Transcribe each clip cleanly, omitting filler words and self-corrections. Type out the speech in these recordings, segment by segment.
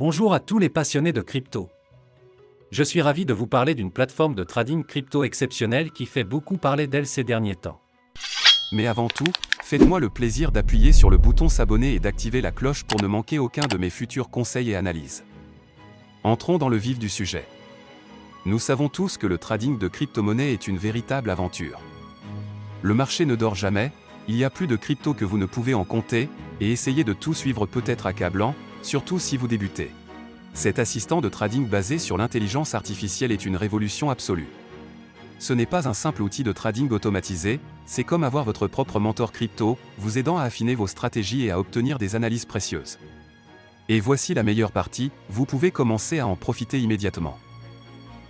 Bonjour à tous les passionnés de crypto. Je suis ravi de vous parler d'une plateforme de trading crypto exceptionnelle qui fait beaucoup parler d'elle ces derniers temps. Mais avant tout, faites-moi le plaisir d'appuyer sur le bouton s'abonner et d'activer la cloche pour ne manquer aucun de mes futurs conseils et analyses. Entrons dans le vif du sujet. Nous savons tous que le trading de crypto-monnaies est une véritable aventure. Le marché ne dort jamais, il y a plus de crypto que vous ne pouvez en compter, et essayer de tout suivre peut être accablant, surtout si vous débutez. Cet assistant de trading basé sur l'intelligence artificielle est une révolution absolue. Ce n'est pas un simple outil de trading automatisé, c'est comme avoir votre propre mentor crypto, vous aidant à affiner vos stratégies et à obtenir des analyses précieuses. Et voici la meilleure partie, vous pouvez commencer à en profiter immédiatement.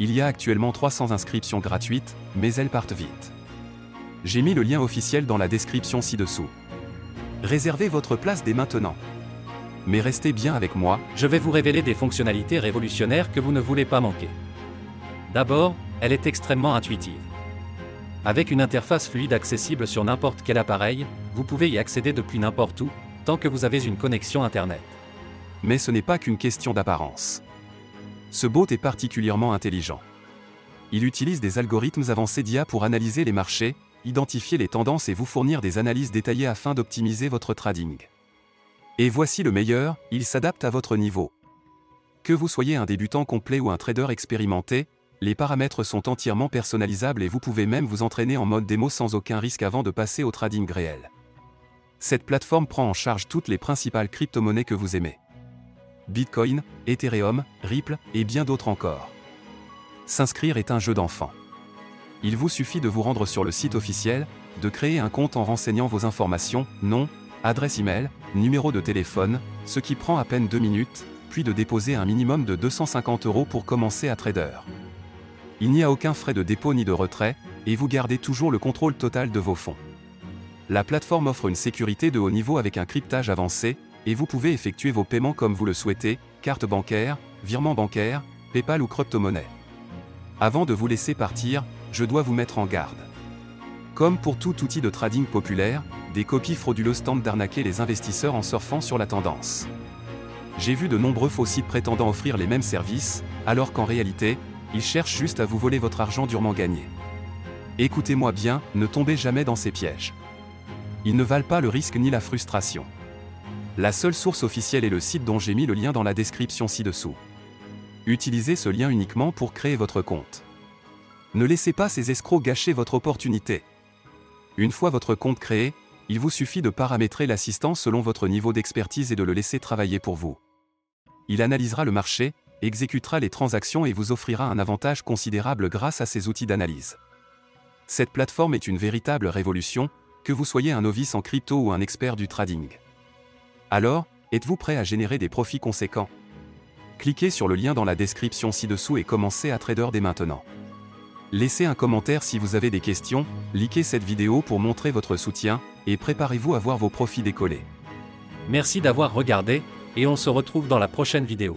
Il y a actuellement 300 inscriptions gratuites, mais elles partent vite. J'ai mis le lien officiel dans la description ci-dessous. Réservez votre place dès maintenant. Mais restez bien avec moi, Je vais vous révéler des fonctionnalités révolutionnaires que vous ne voulez pas manquer. D'abord, elle est extrêmement intuitive. Avec une interface fluide accessible sur n'importe quel appareil, vous pouvez y accéder depuis n'importe où, tant que vous avez une connexion Internet. mais ce n'est pas qu'une question d'apparence. Ce bot est particulièrement intelligent. Il utilise des algorithmes avancés d'IA pour analyser les marchés, identifier les tendances et vous fournir des analyses détaillées afin d'optimiser votre trading. Et voici le meilleur, il s'adapte à votre niveau. Que vous soyez un débutant complet ou un trader expérimenté, les paramètres sont entièrement personnalisables et vous pouvez même vous entraîner en mode démo sans aucun risque avant de passer au trading réel. Cette plateforme prend en charge toutes les principales crypto-monnaies que vous aimez. Bitcoin, Ethereum, Ripple et bien d'autres encore. S'inscrire est un jeu d'enfant. Il vous suffit de vous rendre sur le site officiel, de créer un compte en renseignant vos informations, nom, adresse email, numéro de téléphone, ce qui prend à peine 2 minutes, puis de déposer un minimum de 250 € pour commencer à trader. Il n'y a aucun frais de dépôt ni de retrait, et vous gardez toujours le contrôle total de vos fonds. La plateforme offre une sécurité de haut niveau avec un cryptage avancé, et vous pouvez effectuer vos paiements comme vous le souhaitez, carte bancaire, virement bancaire, PayPal ou crypto-monnaie. Avant de vous laisser partir, je dois vous mettre en garde. Comme pour tout outil de trading populaire, des copies frauduleuses tentent d'arnaquer les investisseurs en surfant sur la tendance. J'ai vu de nombreux faux sites prétendant offrir les mêmes services, alors qu'en réalité, ils cherchent juste à vous voler votre argent durement gagné. Écoutez-moi bien, ne tombez jamais dans ces pièges. Ils ne valent pas le risque ni la frustration. La seule source officielle est le site dont j'ai mis le lien dans la description ci-dessous. Utilisez ce lien uniquement pour créer votre compte. Ne laissez pas ces escrocs gâcher votre opportunité. Une fois votre compte créé, il vous suffit de paramétrer l'assistant selon votre niveau d'expertise et de le laisser travailler pour vous. Il analysera le marché, exécutera les transactions et vous offrira un avantage considérable grâce à ces outils d'analyse. Cette plateforme est une véritable révolution, que vous soyez un novice en crypto ou un expert du trading. Alors, êtes-vous prêt à générer des profits conséquents? Cliquez sur le lien dans la description ci-dessous et commencez à trader dès maintenant. Laissez un commentaire si vous avez des questions, likez cette vidéo pour montrer votre soutien, et préparez-vous à voir vos profits décoller. Merci d'avoir regardé, et on se retrouve dans la prochaine vidéo.